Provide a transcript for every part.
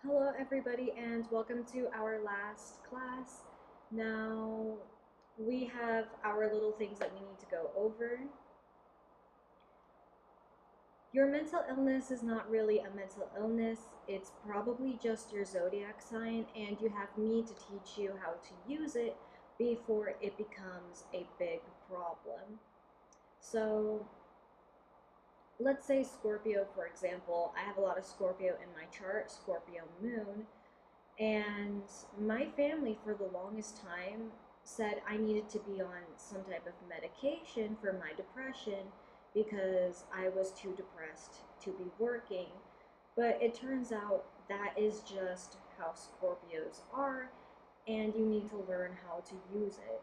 Hello everybody and welcome to our last class. Now we have our little things that we need to go over. Your mental illness is not really a mental illness, it's probably just your zodiac sign, and you have me to teach you how to use it before it becomes a big problem. So let's say Scorpio, for example. I have a lot of Scorpio in my chart, Scorpio moon. And my family, for the longest time, said I needed to be on some type of medication for my depression because I was too depressed to be working. But it turns out that is just how Scorpios are, and you need to learn how to use it.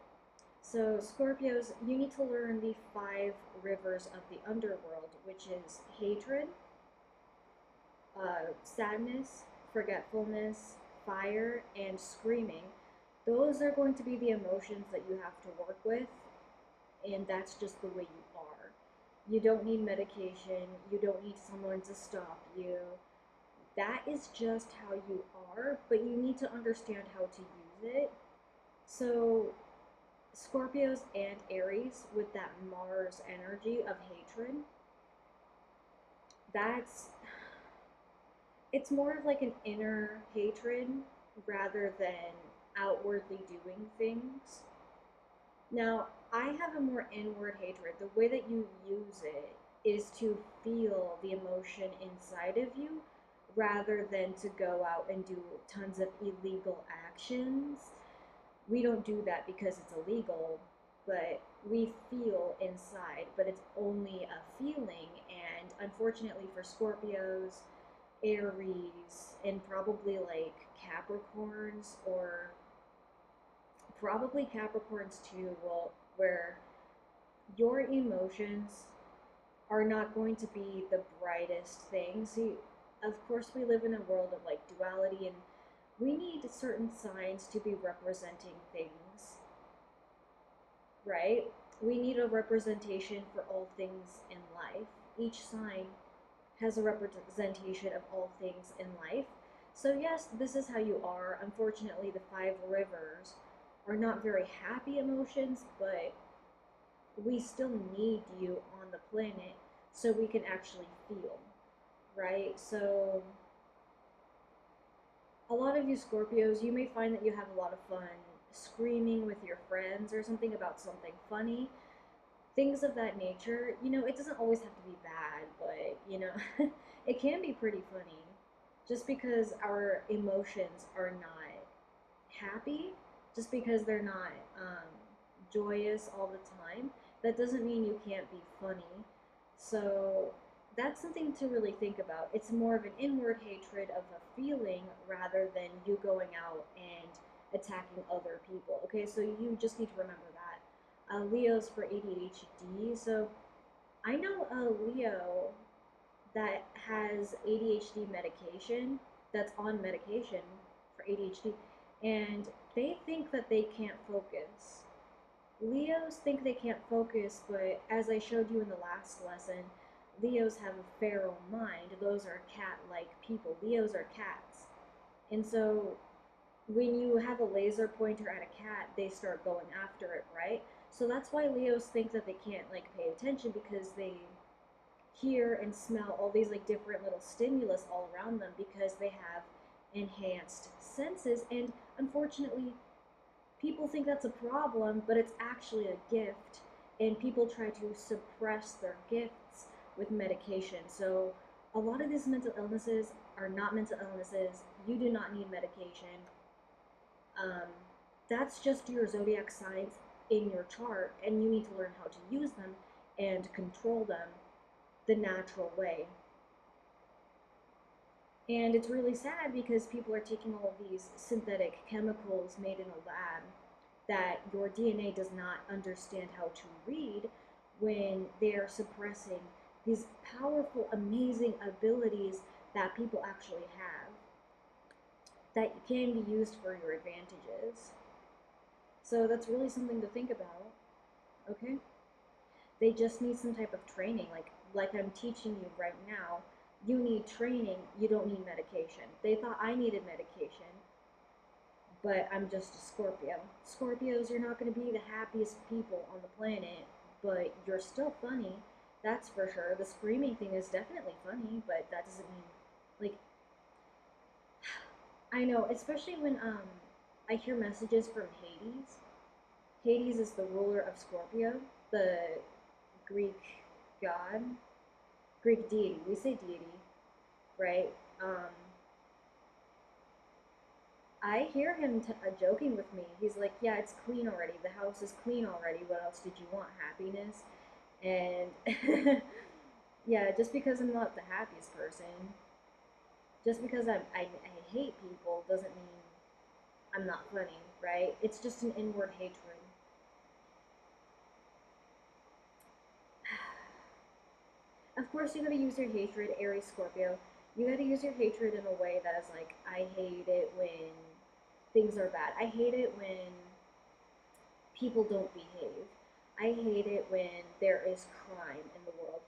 So, Scorpios, you need to learn the five rivers of the underworld, which is hatred, sadness, forgetfulness, fire, and screaming. Those are going to be the emotions that you have to work with, and that's just the way you are. You don't need medication, you don't need someone to stop you. That is just how you are, but you need to understand how to use it. So, Scorpios and Aries, with that Mars energy of hatred, that's it's more of like an inner hatred rather than outwardly doing things. Now, I have a more inward hatred. The way that you use it is to feel the emotion inside of you rather than to go out and do tons of illegal actions. We don't do that because it's illegal, but we feel inside, but it's only a feeling. And unfortunately for Scorpios, Aries, and probably like Capricorns, or probably Capricorns too, well, where your emotions are not going to be the brightest thing. See, of course, we live in a world of like duality, and we need certain signs to be representing things, right? We need a representation for all things in life. Each sign has a representation of all things in life. So, yes, this is how you are. Unfortunately, the five rivers are not very happy emotions, but we still need you on the planet so we can actually feel, right? So, a lot of you Scorpios, you may find that you have a lot of fun screaming with your friends or something about something funny, things of that nature. It doesn't always have to be bad, but it can be pretty funny. Just because our emotions are not happy, just because they're not joyous all the time, that doesn't mean you can't be funny. So that's something to really think about. It's more of an inward hatred of a feeling rather than you going out and attacking other people. Okay, so you just need to remember that. Leo's for ADHD. So I know a Leo that has ADHD medication, that's on medication for ADHD, and they think that they can't focus. Leos think they can't focus, but as I showed you in the last lesson, Leos have a feral mind. Those are cat-like people. Leos are cats. And so when you have a laser pointer at a cat, they start going after it, right? So that's why Leos think that they can't like pay attention, because they hear and smell all these like different little stimulus all around them because they have enhanced senses. And unfortunately, people think that's a problem, but it's actually a gift, and people try to suppress their gifts with medication. So a lot of these mental illnesses are not mental illnesses. You do not need medication. um, that's just your zodiac signs in your chart, and you need to learn how to use them and control them the natural way. And it's really sad because people are taking all of these synthetic chemicals made in a lab that your DNA does not understand how to read, when they're suppressing these powerful, amazing abilities that people actually have that can be used for your advantages. So that's really something to think about, okay? They just need some type of training, like I'm teaching you right now. You need training, you don't need medication. They thought I needed medication, but I'm just a Scorpio. Scorpios, you're not going to be the happiest people on the planet, but you're still funny. That's for sure. The screaming thing is definitely funny, but that doesn't mean, like, I know, especially when I hear messages from Hades. Hades is the ruler of Scorpio, the Greek god, Greek deity. We say deity, right? Um, I hear him joking with me. He's like, "Yeah, it's clean already. The house is clean already. What else did you want? Happiness?" And yeah, just because I'm not the happiest person, just because I hate people doesn't mean I'm not funny, right? It's just an inward hatred. Of course, you gotta use your hatred, Aries Scorpio. You gotta use your hatred in a way that is like, I hate it when things are bad. I hate it when people don't behave. I hate it when there is crime in the world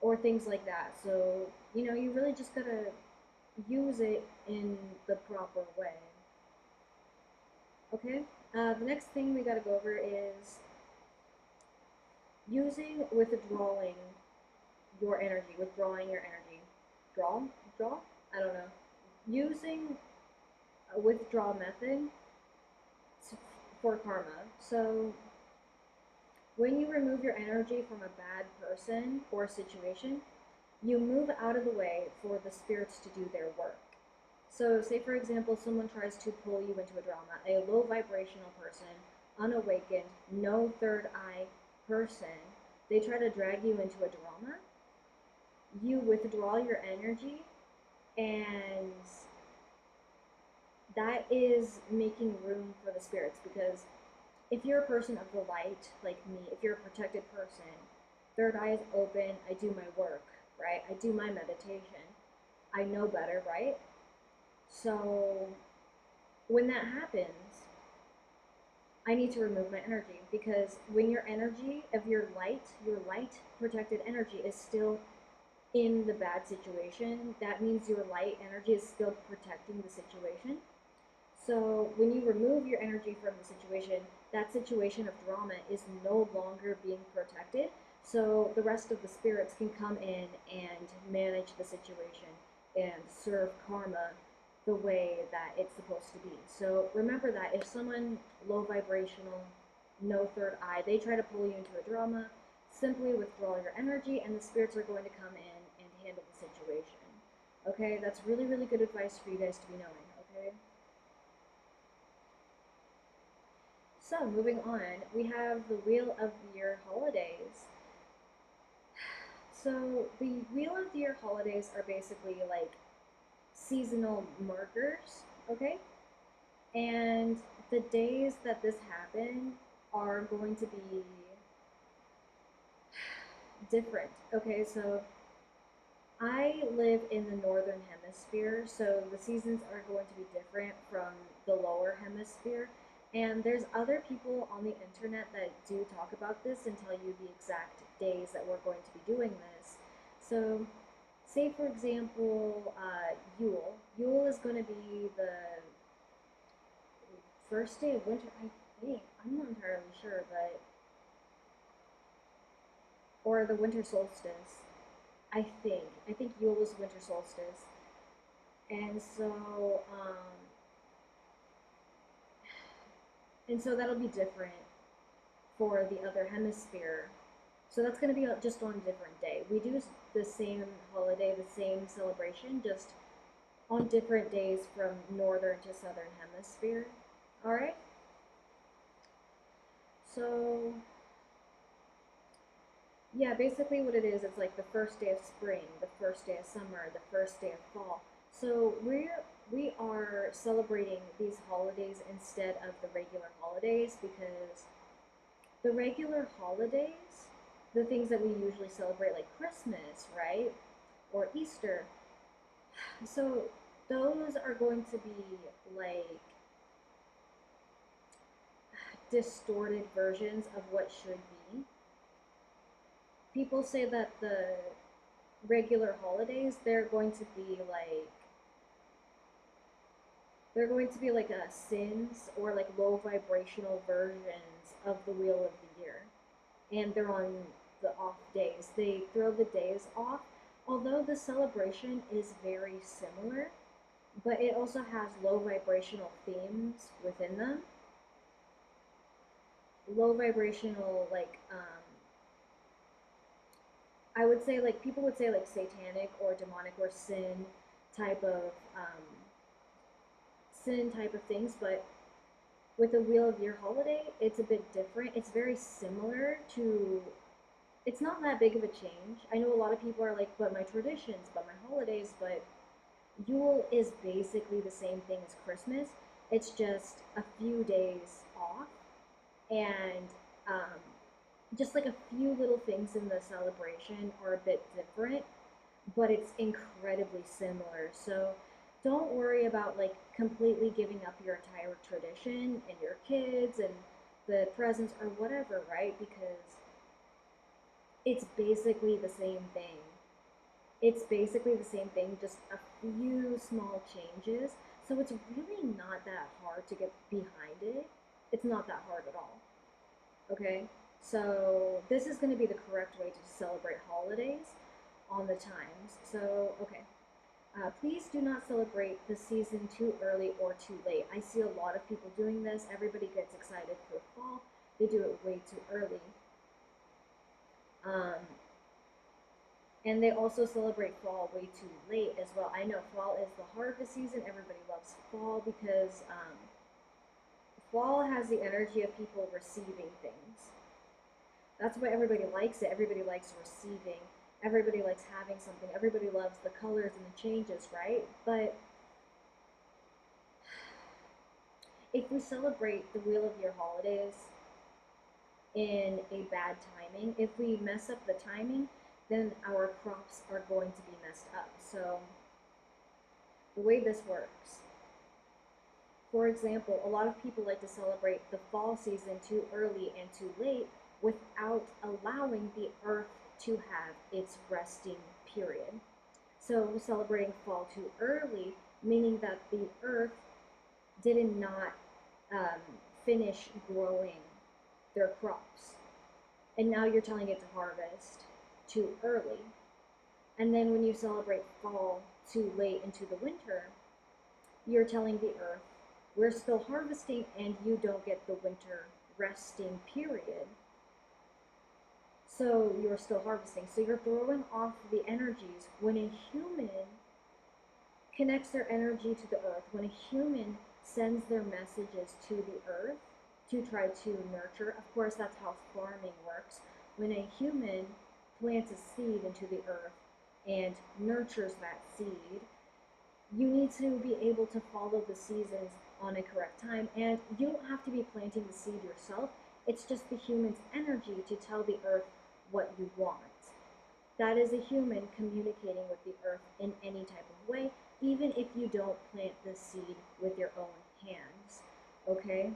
or things like that. So, you really just gotta use it in the proper way. Okay? The next thing we gotta go over is using withdrawing your energy, withdrawing your energy. Draw? Draw? I don't know. Using a withdrawal method for karma. So, when you remove your energy from a bad person or situation, you move out of the way for the spirits to do their work. So, say for example, someone tries to pull you into a drama, a low vibrational person, unawakened, no third eye person, they try to drag you into a drama, you withdraw your energy, and that is making room for the spirits because if you're a person of the light like me, if you're a protected person, third eye is open, I do my work, right? I do my meditation. I know better, right? So when that happens, I need to remove my energy because when your energy of your light protected energy is still in the bad situation, that means your light energy is still protecting the situation. So when you remove your energy from the situation, that situation of drama is no longer being protected. So the rest of the spirits can come in and manage the situation and serve karma the way that it's supposed to be. So remember that if someone low vibrational, no third eye, they try to pull you into a drama, simply withdraw your energy and the spirits are going to come in and handle the situation. Okay, that's really, really good advice for you guys to be knowing, okay? So, moving on, we have the Wheel of the Year holidays. So, the Wheel of the Year holidays are basically like seasonal markers, okay? And the days that this happen are going to be different, okay? So, I live in the northern hemisphere, so the seasons are going to be different from the lower hemisphere. And there's other people on the internet that do talk about this and tell you the exact days that we're going to be doing this. So, say for example, Yule. Yule is going to be the first day of winter, I think. I'm not entirely sure, but or the winter solstice. I think Yule was winter solstice, and so that'll be different for the other hemisphere. So that's going to be just on a different day. We do the same holiday, the same celebration, just on different days from northern to southern hemisphere. All right. So yeah, basically what it is, it's like the first day of spring, the first day of summer, the first day of fall. So we are celebrating these holidays instead of the regular holidays because the regular holidays, the things that we usually celebrate like Christmas, right? Or Easter. So those are going to be like distorted versions of what should be. People say that the regular holidays, they're going to be like a sins or like low vibrational versions of the wheel of the year, and they're on the off days. They throw the days off, although the celebration is very similar, but it also has low vibrational themes within them. Low vibrational, like, I would say, like, people would say, like, satanic or demonic or type of, um, sin type of things, but with the Wheel of Year holiday, it's a bit different. It's very similar to, it's not that big of a change. I know a lot of people are like, but my traditions, but my holidays, but Yule is basically the same thing as Christmas. It's just a few days off, and um, just like a few little things in the celebration are a bit different, but it's incredibly similar. So don't worry about like completely giving up your entire tradition and your kids and the presents or whatever, right? Because it's basically the same thing. It's basically the same thing, just a few small changes. So it's really not that hard to get behind it. It's not that hard at all. Okay? So this is going to be the correct way to celebrate holidays on the times. So, okay. Please do not celebrate the season too early or too late. I see a lot of people doing this. Everybody gets excited for fall. They do it way too early. Um, and they also celebrate fall way too late as well. I know fall is the harvest season. Everybody loves fall because fall has the energy of people receiving things. That's why everybody likes it. Everybody likes receiving. Everybody likes having something. Everybody loves the colors and the changes, right? But if we celebrate the Wheel of Year holidays in a bad timing, if we mess up the timing, then our crops are going to be messed up. So the way this works, for example, a lot of people like to celebrate the fall season too early and too late without allowing the earth to have its resting period. So celebrating fall too early, meaning that the earth did not um, finish growing their crops. And now you're telling it to harvest too early. And then when you celebrate fall too late into the winter, you're telling the earth, we're still harvesting and you don't get the winter resting period. So you're still harvesting. So you're throwing off the energies. When a human connects their energy to the earth, when a human sends their messages to the earth to try to nurture, of course, that's how farming works. When a human plants a seed into the earth and nurtures that seed, you need to be able to follow the seasons on a correct time. And you don't have to be planting the seed yourself. It's just the human's energy to tell the earth what you want. That is a human communicating with the earth in any type of way, even if you don't plant the seed with your own hands. Okay?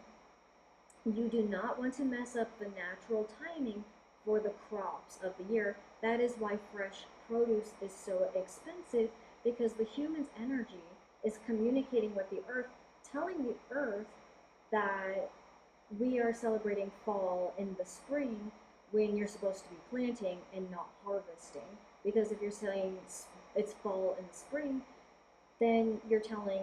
You do not want to mess up the natural timing for the crops of the year. That is why fresh produce is so expensive, because the human's energy is communicating with the earth, telling the earth that we are celebrating fall in the spring when you're supposed to be planting and not harvesting. Because if you're saying it's fall in the spring, then you're telling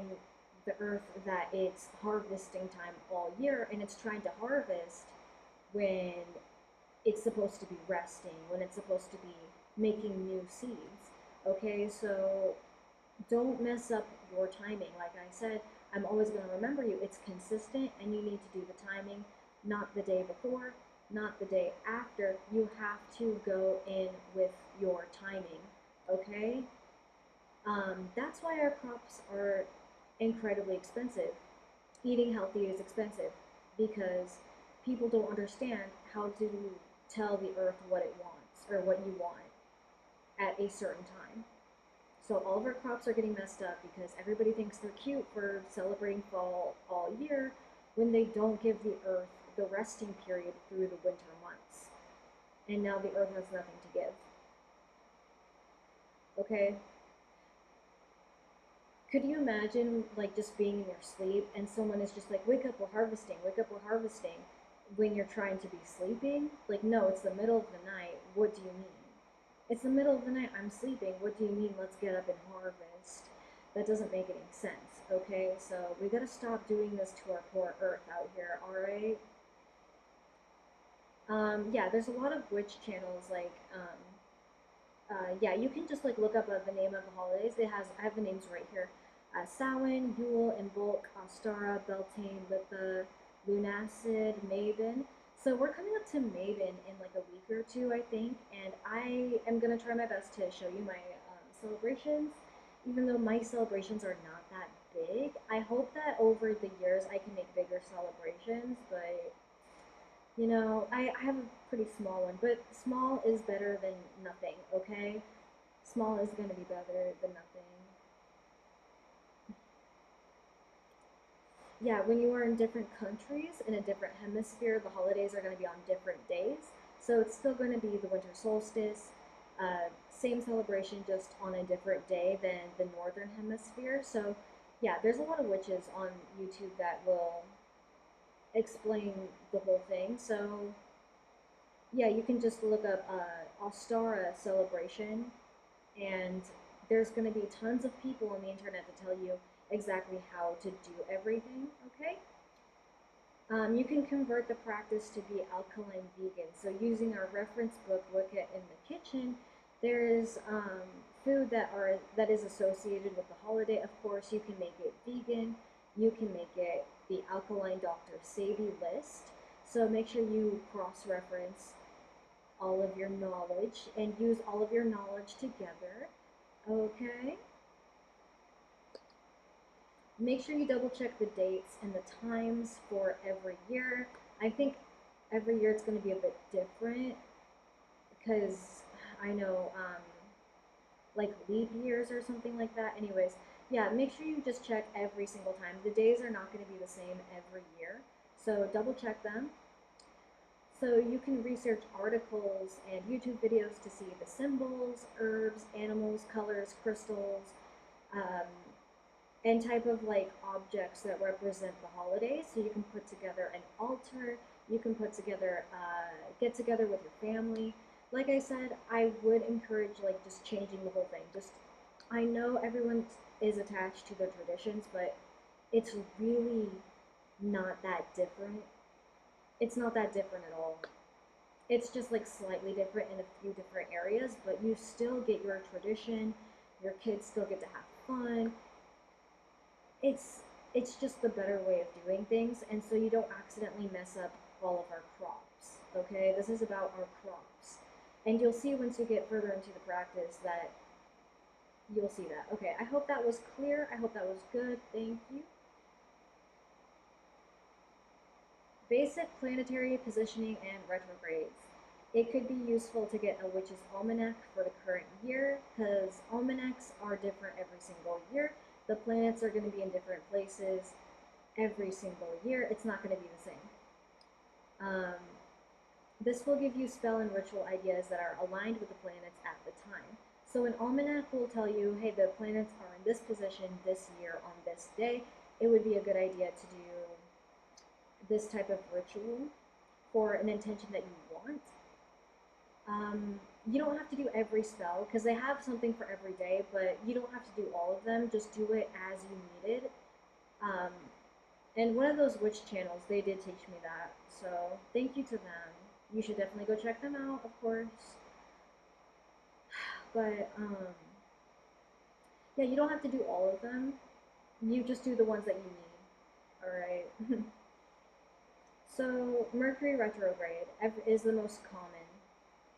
the earth that it's harvesting time all year and it's trying to harvest when it's supposed to be resting, when it's supposed to be making new seeds. Okay, so don't mess up your timing. Like I said, I'm always going to remember you. It's consistent and you need to do the timing, not the day before, not the day after. You have to go in with your timing. Okay? That's why our crops are incredibly expensive. Eating healthy is expensive because people don't understand how to tell the earth what it wants or what you want at a certain time. So all of our crops are getting messed up because everybody thinks they're cute for celebrating fall all year when they don't give the earth the resting period through the winter months. And now the earth has nothing to give. Okay, could you imagine like just being in your sleep and someone is just like, wake up, we're harvesting, when you're trying to be sleeping? Like, no, it's the middle of the night. What do you mean? It's the middle of the night. I'm sleeping. What do you mean? Let's get up and harvest. That doesn't make any sense. Okay, so we gotta stop doing this to our poor Earth out here. All right. Yeah, there's a lot of witch channels like yeah, you can just like look up the name of the holidays. It has I have the names right here: Samhain, Yule, Imbolc, Ostara, Beltane, Litha, Lunacid, Maven. So we're coming up to Maven in like a week or two, I think, and I am gonna try my best to show you my celebrations. Even though my celebrations are not that big, I hope that over the years I can make bigger celebrations. But I have a pretty small one, but small is better than nothing, okay? Small is going to be better than nothing. Yeah, when you are in different countries, in a different hemisphere, the holidays are going to be on different days. So it's still going to be the winter solstice, same celebration, just on a different day than the northern hemisphere. So, yeah, there's a lot of witches on YouTube that will explain the whole thing. So, yeah, you can just look up Ostara celebration, and there's going to be tons of people on the internet to tell you exactly how to do everything, okay? You can convert the practice to be alkaline vegan. So using our reference book, Look at in the Kitchen, there's food that is associated with the holiday. Of course, you can make it vegan. You can make it the Alkaline Doctor Sadie list. So make sure you cross-reference all of your knowledge and use all of your knowledge together. Okay? Make sure you double check the dates and the times for every year. I think every year it's going to be a bit different because I know like leap years or something like that. Anyways, yeah, make sure you just check every single time. The days are not going to be the same every year. So double check them. So you can research articles and YouTube videos to see the symbols, herbs, animals, colors, crystals, um, and type of like objects that represent the holidays. So you can put together an altar. You can put together, get together with your family. Like I said, I would encourage like just changing the whole thing. Just I know everyone is attached to their traditions, but it's really not that different. It's not that different at all. It's just like slightly different in a few different areas, but you still get your tradition. Your kids still get to have fun. It's it's just the better way of doing things, and so you don't accidentally mess up all of our crops. Okay, this is about our crops, and you'll see once you get further into the practice that you'll see that. Okay, I hope that was clear. I hope that was good. Thank you. Basic planetary positioning and retrogrades. It could be useful to get a witch's almanac for the current year because almanacs are different every single year. The planets are going to be in different places every single year. It's not going to be the same. Um, this will give you spell and ritual ideas that are aligned with the planets at the time. So an almanac will tell you, hey, the planets are in this position this year on this day. It would be a good idea to do this type of ritual for an intention that you want. You don't have to do every spell because they have something for every day, but you don't have to do all of them. Just do it as you needed. Um, and one of those witch channels, they did teach me that. So thank you to them. You should definitely go check them out, of course. But yeah, you don't have to do all of them. You just do the ones that you need. All right. So Mercury retrograde is the most common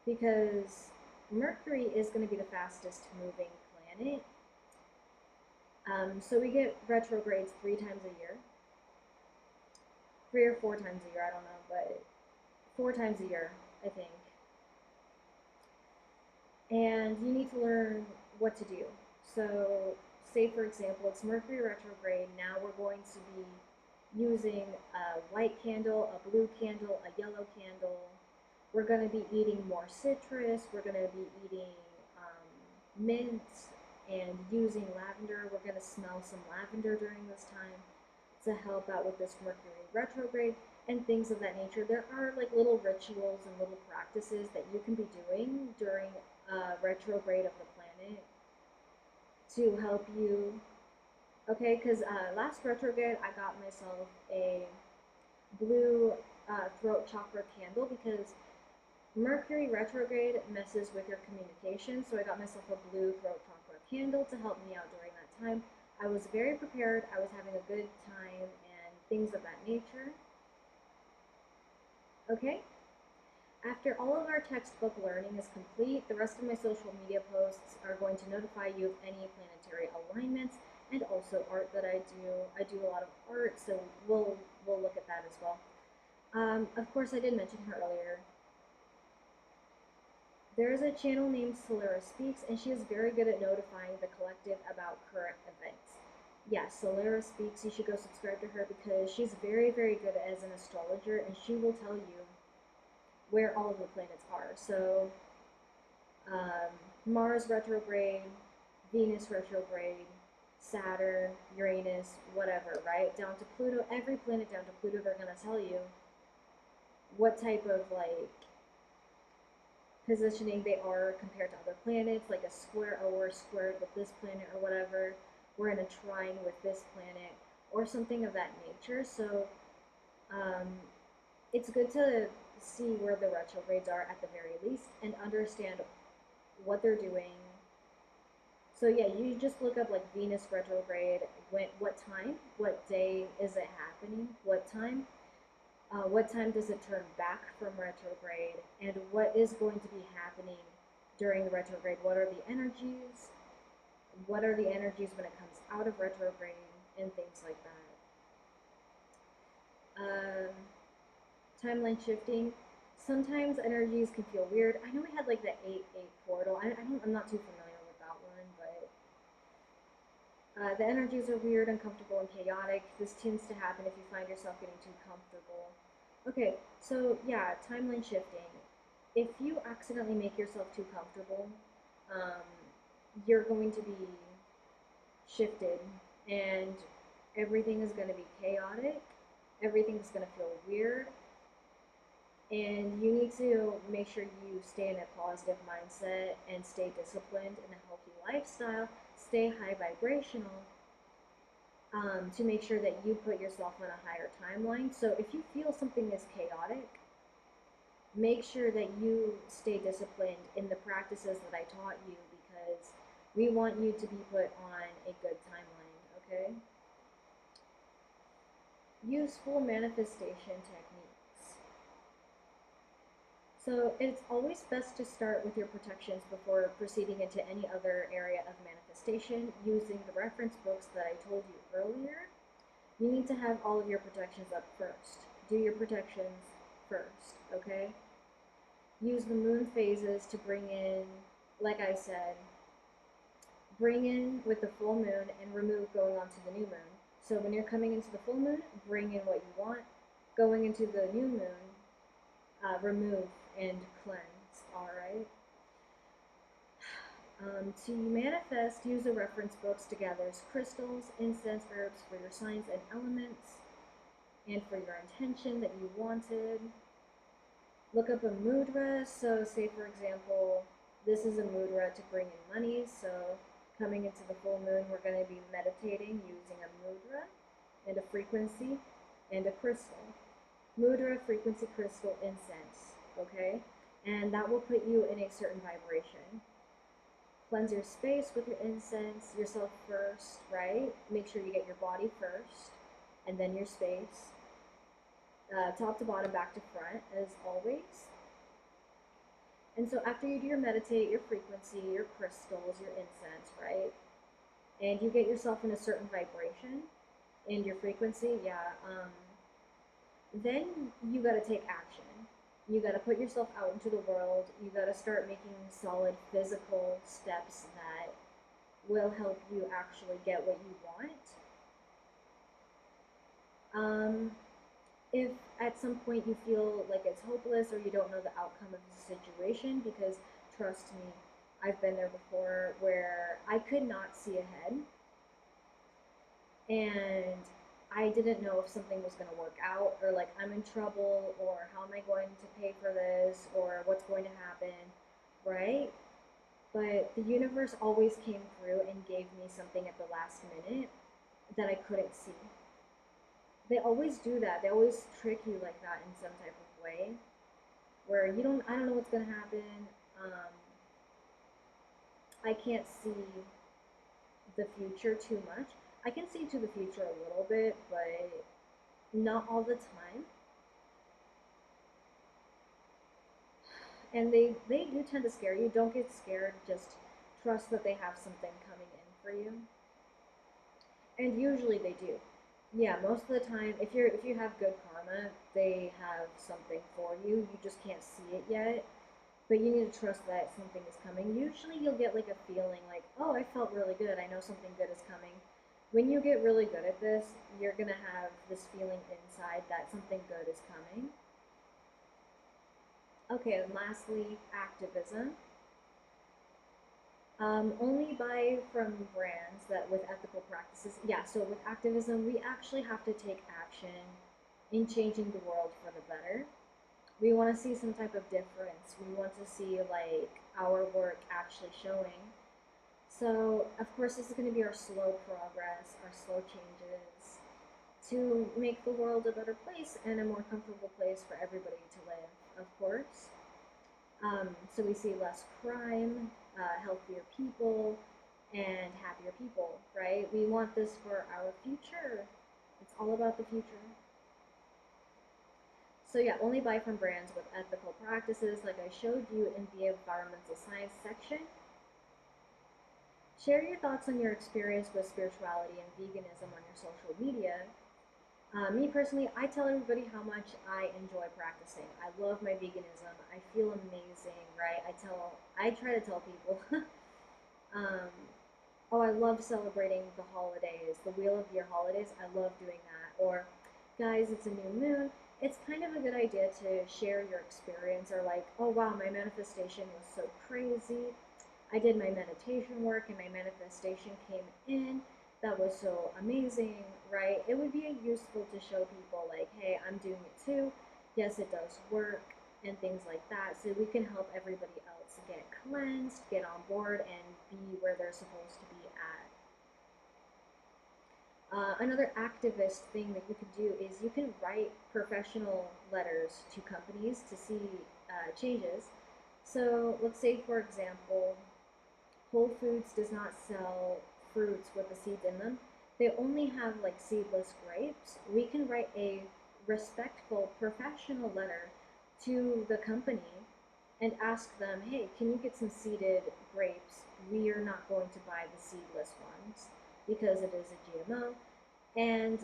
because Mercury is going to be the fastest moving planet. So we get retrogrades 3 times a year, 3 or 4 times a year, I don't know, but 4 times a year, I think. And you need to learn what to do. So, say for example, it's Mercury retrograde. Now we're going to be using a white candle, a blue candle, a yellow candle. We're going to be eating more citrus. We're going to be eating mints and using lavender. We're going to smell some lavender during this time to help out with this Mercury retrograde and things of that nature. There are like little rituals and little practices that you can be doing during retrograde of the planet to help you. Okay, because last retrograde I got myself a blue throat chakra candle because Mercury retrograde messes with your communication. So I got myself a blue throat chakra candle to help me out during that time. I was very prepared. I was having a good time and things of that nature. Okay? After all of our textbook learning is complete, the rest of my social media posts are going to notify you of any planetary alignments and also art that I do. I do a lot of art, so we'll look at that as well. Of course, I did mention her earlier. There is a channel named Solera Speaks, and she is very good at notifying the collective about current events. Yes, Solera Speaks, you should go subscribe to her because she's very, very good as an astrologer, and she will tell you where all of the planets are. So, Mars retrograde, Venus retrograde, Saturn, Uranus, whatever, right? Down to Pluto, every planet down to Pluto, they're going to tell you what type of like positioning they are compared to other planets, like a square, oh, we're squared with this planet or whatever, we're in a trine with this planet, or something of that nature. So um, it's good to see where the retrogrades are at the very least and understand what they're doing. So yeah, you just look up like Venus retrograde, what time, what day is it happening, what time does it turn back from retrograde, and what is going to be happening during the retrograde? What are the energies? What are the energies when it comes out of retrograde, and things like that. Timeline shifting. Sometimes energies can feel weird. I know we had like the 8-8 portal. I'm not too familiar with that one, but the energies are weird, uncomfortable, and chaotic. This tends to happen if you find yourself getting too comfortable. Okay, so yeah, timeline shifting. If you accidentally make yourself too comfortable, um, you're going to be shifted and everything is going to be chaotic. Everything's going to feel weird. And you need to make sure you stay in a positive mindset and stay disciplined in a healthy lifestyle, stay high vibrational, to make sure that you put yourself on a higher timeline. So if you feel something is chaotic, make sure that you stay disciplined in the practices that I taught you because we want you to be put on a good timeline, okay? Useful manifestation techniques. So it's always best to start with your protections before proceeding into any other area of manifestation using the reference books that I told you earlier. You need to have all of your protections up first. Do your protections first, okay? Use the moon phases to bring in, like I said, bring in with the full moon and remove going on to the new moon. So when you're coming into the full moon, bring in what you want. Going into the new moon, remove and cleanse, alright? To manifest, use the reference books to gather crystals, incense, herbs for your signs and elements, and for your intention that you wanted. Look up a mudra. So say, for example, this is a mudra to bring in money. So coming into the full moon, we're going to be meditating using a mudra and a frequency and a crystal. Mudra, frequency, crystal, incense, okay? And that will put you in a certain vibration. Cleanse your space with your incense, yourself first, right? Make sure you get your body first, and then your space. Top to bottom, back to front, as always. And so after you do your meditate, your frequency, your crystals, your incense, right? And you get yourself in a certain vibration and your frequency, then you got to take action. You got to put yourself out into the world. You got to start making solid physical steps that will help you actually get what you want. If at some point you feel like it's hopeless or you don't know the outcome of the situation, because trust me, I've been there before where I could not see ahead and I didn't know if something was going to work out or like I'm in trouble or how am I going to pay for this or what's going to happen, right? But the universe always came through and gave me something at the last minute that I couldn't see. They always do that. They always trick you like that in some type of way where I don't know what's going to happen. Um, I can't see the future too much. I can see to the future a little bit, but not all the time. And they do tend to scare you. Don't get scared. Just trust that they have something coming in for you. And usually they do. Yeah, most of the time, if you have good karma, they have something for you. You just can't see it yet, but you need to trust that something is coming. Usually you'll get like a feeling like, oh, I felt really good. I know something good is coming. When you get really good at this, you're gonna have this feeling inside that something good is coming. Okay, and lastly, activism. Only buy from brands that with ethical practices. Yeah, so with activism, we actually have to take action in changing the world for the better. We want to see some type of difference. We want to see like our work actually showing. So, of course, this is going to be our slow progress, our slow changes to make the world a better place and a more comfortable place for everybody to live, of course. So we see less crime, healthier people, and happier people, right? We want this for our future. It's all about the future. So yeah, only buy from brands with ethical practices like I showed you in the environmental science section. Share your thoughts on your experience with spirituality and veganism on your social media. Me personally, I tell everybody how much I enjoy practicing. I love my veganism. I feel amazing, right? I try to tell people, um, oh, I love celebrating the holidays, the Wheel of Year holidays. I love doing that. Or, guys, it's a new moon. It's kind of a good idea to share your experience or like, oh wow, my manifestation was so crazy. I did my meditation work and my manifestation came in. That was so amazing, right? It would be useful to show people like, hey, I'm doing it too. Yes, it does work and things like that. So we can help everybody else get cleansed, get on board, and be where they're supposed to be at. Another activist thing that you could do is you can write professional letters to companies to see changes. So let's say, for example, Whole Foods does not sell fruits with the seeds in them. They only have like seedless grapes. We can write a respectful, professional letter to the company and ask them, hey, can you get some seeded grapes? We are not going to buy the seedless ones because it is a GMO. And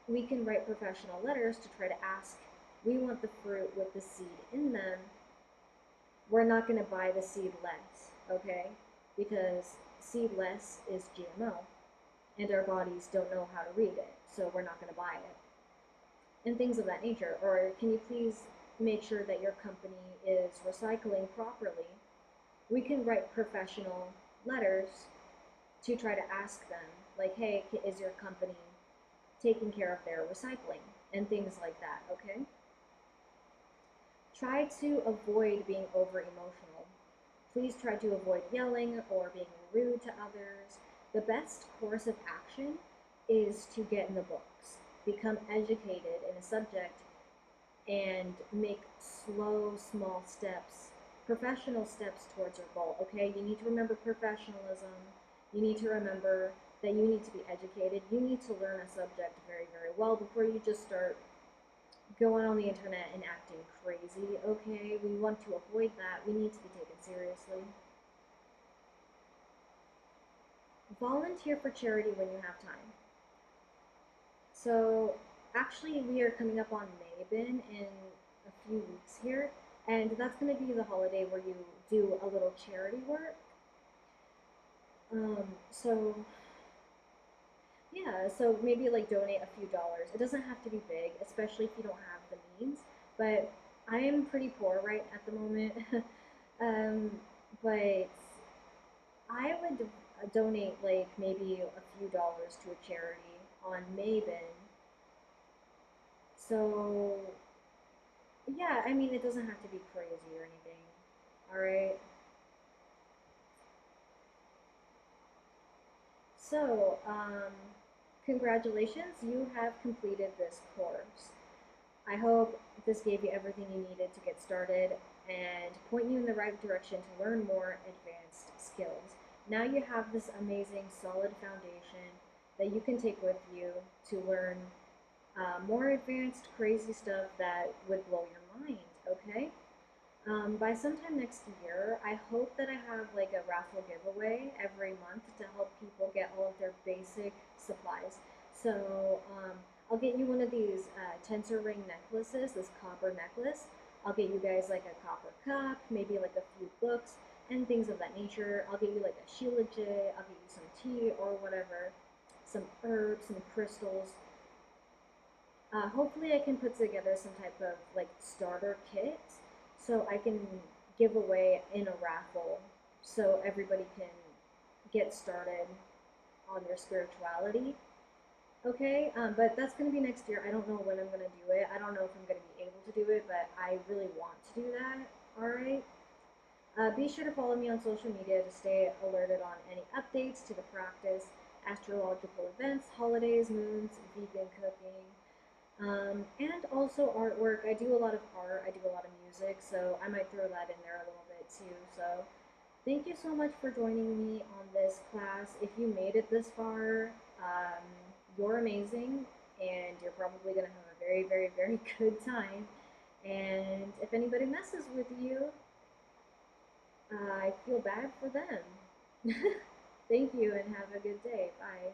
we can write professional letters to try to ask, we want the fruit with the seed in them. We're not going to buy the seedless, okay? Because seedless is GMO, and our bodies don't know how to read it, so we're not going to buy it. And things of that nature. Or can you please make sure that your company is recycling properly? We can write professional letters to try to ask them, like, hey, is your company taking care of their recycling? And things like that, okay? Try to avoid being over emotional. Please try to avoid yelling or being rude to others. The best course of action is to get in the books, become educated in a subject, and make slow, small steps, professional steps towards your goal. Okay, you need to remember professionalism. You need to remember that you need to be educated. You need to learn a subject very, very well before you just start going on the internet and acting crazy. Okay, we want to avoid that. We need to be taken seriously. Volunteer for charity when you have time. So actually we are coming up on Mabon in a few weeks here, and that's going to be the holiday where you do a little charity work. So yeah, so maybe like donate a few dollars. It doesn't have to be big, especially if you don't have the means. But I am pretty poor right at the moment. um, but I would donate like maybe a few dollars to a charity on Maven. So yeah, I mean it doesn't have to be crazy or anything. All right. So congratulations, you have completed this course. I hope this gave you everything you needed to get started and point you in the right direction to learn more advanced skills. Now you have this amazing solid foundation that you can take with you to learn more advanced, crazy stuff that would blow your mind, okay? By sometime next year, I hope that I have like a raffle giveaway every month to help people get all of their basic supplies. So I'll get you one of these tensor ring necklaces, this copper necklace. I'll get you guys like a copper cup, maybe like a few books and things of that nature. I'll get you like a shilajit, I'll get you some tea or whatever, some herbs, some crystals. Hopefully I can put together some type of like starter kit so I can give away in a raffle so everybody can get started on their spirituality. Okay, but that's going to be next year. I don't know when I'm going to do it. I don't know if I'm going to be able to do it, but I really want to do that. All right. Be sure to follow me on social media to stay alerted on any updates to the practice, astrological events, holidays, moons, vegan cooking, and also artwork. I do a lot of art, I do a lot of music, so I might throw that in there a little bit too. So thank you so much for joining me on this class. If you made it this far, you're amazing, and you're probably going to have a very, very, very good time. And if anybody messes with you, I feel bad for them. Thank you and have a good day. Bye.